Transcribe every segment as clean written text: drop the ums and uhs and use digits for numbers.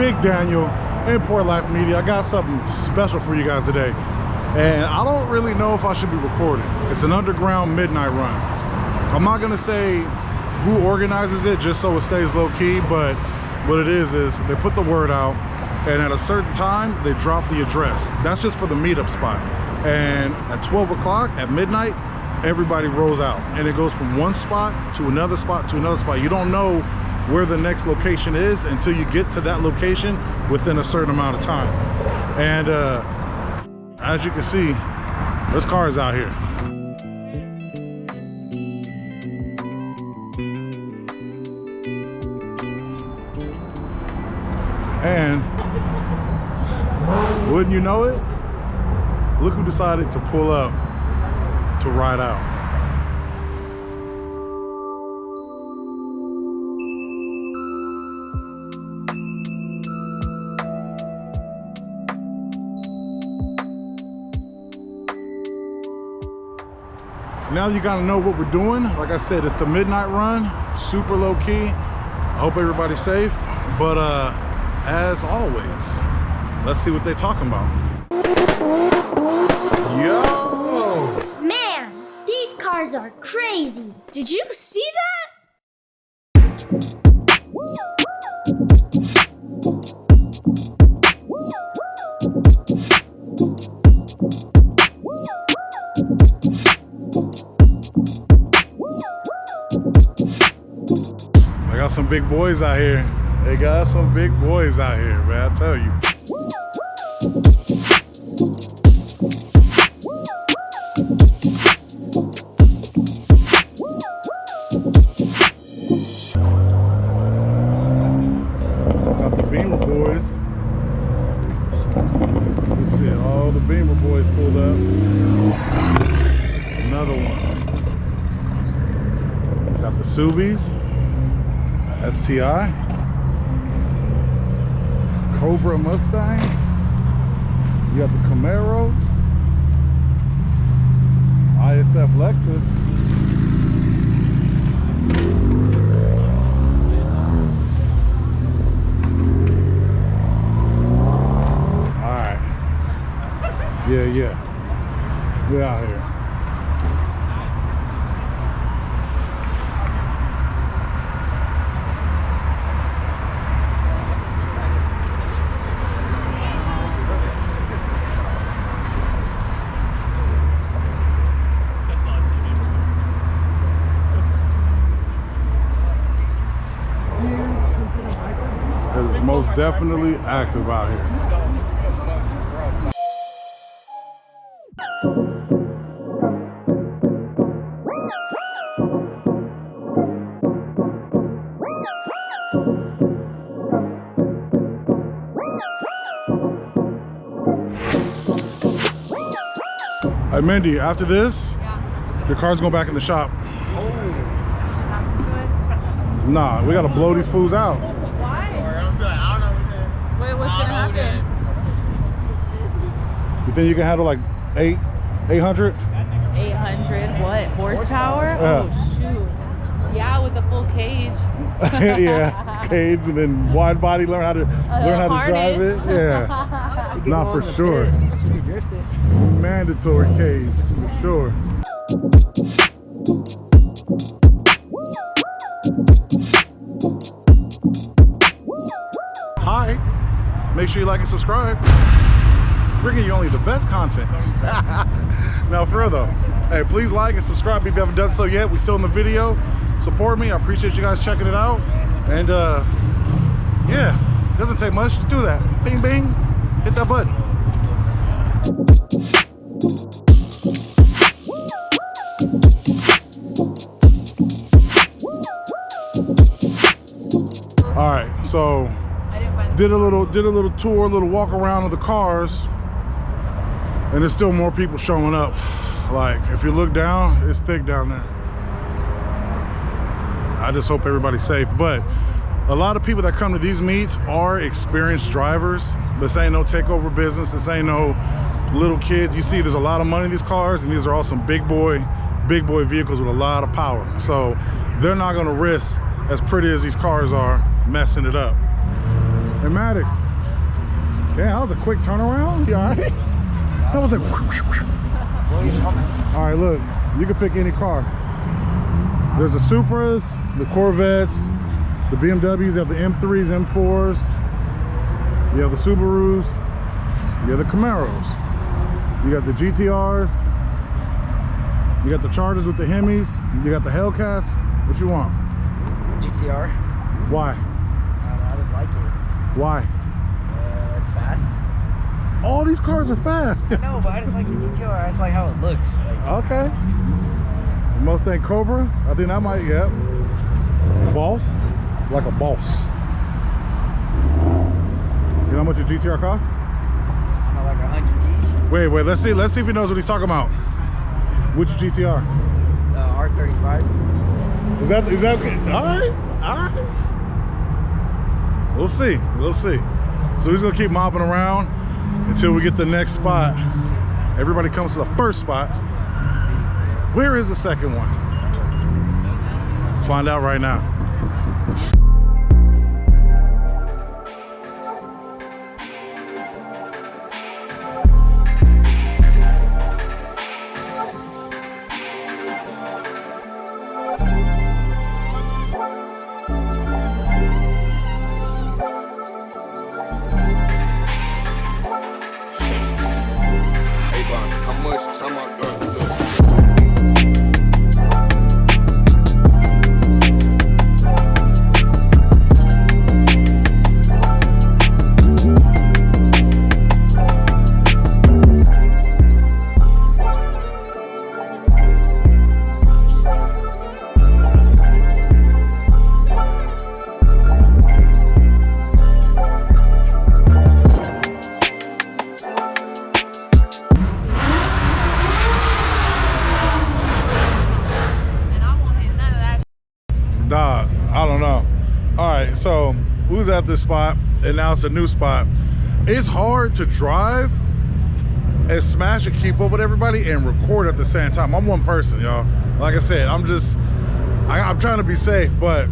Big Daniel, Import Life Media. I got something special for you guys today. And I don't really know if I should be recording. It's an underground midnight run. I'm not gonna say who organizes it just so it stays low key, but what it is they put the word out, and at a certain time, they drop the address. That's just for the meetup spot. And at 12 o'clock at midnight, everybody rolls out. And it goes from one spot to another spot to another spot. You don't know where the next location is until you get to that location within a certain amount of time. And as you can see, there's cars out here. And wouldn't you know it, look who decided to pull up to ride out. Now you gotta know what we're doing. Like I said, it's the midnight run, super low key. I hope everybody's safe, but as always, let's see what they're talking about. Yo! Man, these cars are crazy. Did you see that? I got some big boys out here. They got some big boys out here, man, I tell you. Got the Beamer boys. You see all the Beamer boys pulled up. Another one. Got the Subies, STI. Cobra Mustang, you got the Camaros, ISF Lexus, all right, yeah, we're out here. It's most definitely active out here. Hey Mindy, after this, your car's going back in the shop. Nah, we gotta blow these fools out. Wait, what's gonna happen? You think you can handle like 800? 800 what? Horsepower? Yeah. Oh shoot. Yeah, with the full cage. Yeah, cage and then wide body. Learn how to drive it. Yeah, not for sure. Mandatory cage for sure. Hi. Make sure you like and subscribe. Bringing you only the best content. Now for real though, hey, please like and subscribe if you haven't done so yet. We're still in the video. Support me. I appreciate you guys checking it out. And yeah, it doesn't take much. Just do that. Bing, bing. Hit that button. All right, so did a little tour, a little walk around of the cars, and there's still more people showing up. Like if you look down, it's thick down there. I just hope everybody's safe. But a lot of people that come to these meets are experienced drivers. This ain't no takeover business. This ain't no little kids. You see, there's a lot of money in these cars, and these are all some big boy vehicles with a lot of power. So they're not gonna risk, as pretty as these cars are, messing it up. And Maddox. Damn, that was a quick turnaround. You all right? That was like. All right, look. You can pick any car. There's the Supras, the Corvettes, the BMWs. You have the M3s, M4s. You have the Subarus. You have the Camaros. You got the GTRs. You got the Chargers with the Hemis. You got the Hellcats. What you want? GTR. Why? I just like it. Why? It's fast. All these cars are fast. No, but I just like the GTR. I just like how it looks. Like, Okay. The Mustang Cobra. I think I might, yeah. Boss. Like a boss. You know how much a GTR costs? like 100 G's. Wait, let's see if he knows what he's talking about. Which GTR? R35. Is that all right? We'll see. So he's gonna keep mopping around until we get the next spot. Everybody comes to the first spot. Where is the second one? Find out right now. I don't know. All right, so we was at this spot and now it's a new spot. It's hard to drive and smash and keep up with everybody and record at the same time. I'm one person, y'all. Like I said, I'm trying to be safe, but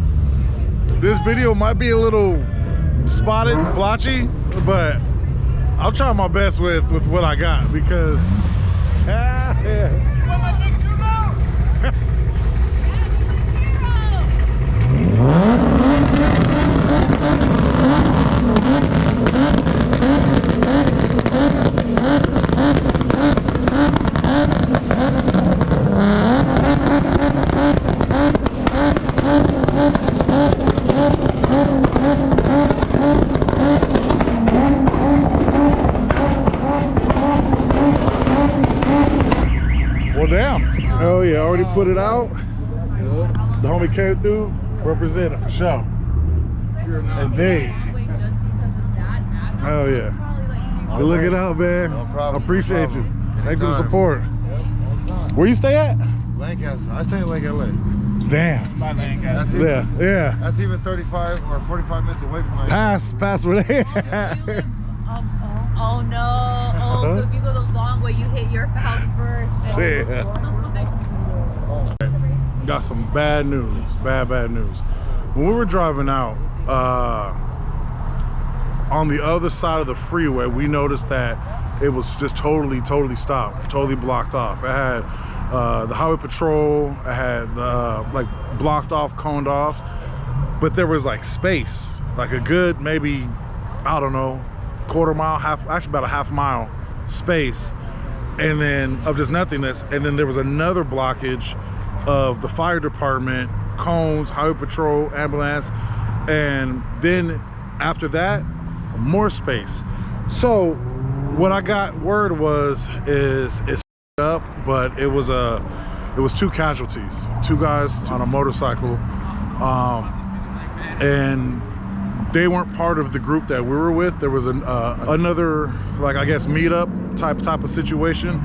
this video might be a little spotted, blotchy, but I'll try my best with what I got because well, damn. Oh yeah, already put it out. The homie came through, represented for sure. Indeed. Oh yeah. Good looking out, man. No problem. I appreciate No you. problem. Thanks for the Anytime. support. Where you stay at? Lancaster. I stay in Lake LA. Damn. That's even, Yeah. That's even 35 or 45 minutes away from Lancaster. Pass where they Oh no. Oh, so if you go the long way, you hit your house first. Yeah. Got some bad news. Bad news. When we were driving out, on the other side of the freeway, we noticed that it was just totally stopped, totally blocked off. It had the highway patrol, it had like blocked off, coned off, but there was like space, like a good maybe, I don't know, quarter mile, about a half mile space, and then of just nothingness. And then there was another blockage of the fire department, cones, highway patrol, ambulance, and then after that, more space. So what I got word is up, but it was two casualties, two guys on a motorcycle, and they weren't part of the group that we were with. There was another, like, I guess, meetup type of situation,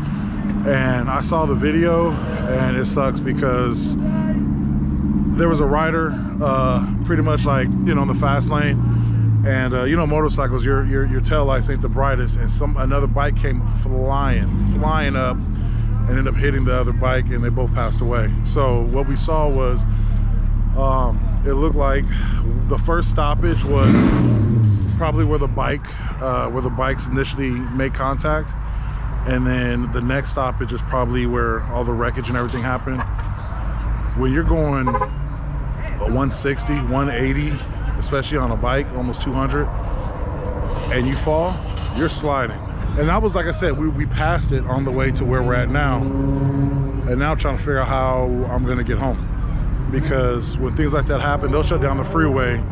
and I saw the video, and it sucks because there was a rider pretty much like, you know, in the fast lane, and you know, motorcycles, your tail lights ain't the brightest, and another bike came flying up and ended up hitting the other bike, and they both passed away. So what we saw was it looked like the first stoppage was probably where the bikes initially make contact, and then the next stoppage is probably where all the wreckage and everything happened. When you're going 160, 180, especially on a bike, almost 200, and you fall, you're sliding. And that was, like I said, we passed it on the way to where we're at now, and now I'm trying to figure out how I'm gonna get home. Because when things like that happen, they'll shut down the freeway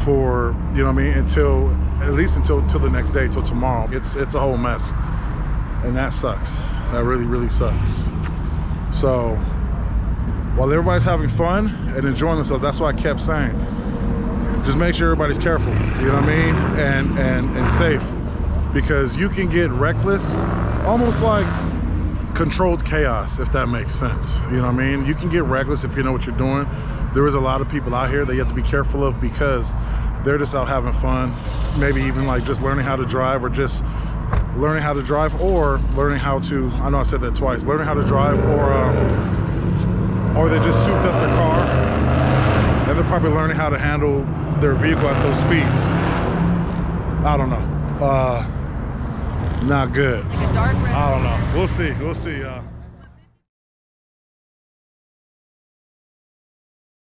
for, you know what I mean, at least until the next day, till tomorrow. It's a whole mess, and that sucks. That really, really sucks. So while everybody's having fun and enjoying themselves, that's what I kept saying. Just make sure everybody's careful, you know what I mean, and safe, because you can get reckless, almost like controlled chaos, if that makes sense. You know what I mean? You can get reckless if you know what you're doing. There is a lot of people out here that you have to be careful of because they're just out having fun, maybe even like just learning how to drive, or just learning how to drive, or learning how to, I know I said that twice, learning how to drive, or they just souped up their car and they're probably learning how to handle their vehicle at those speeds. I don't know. Not good. Like a dark red. I don't know. We'll see.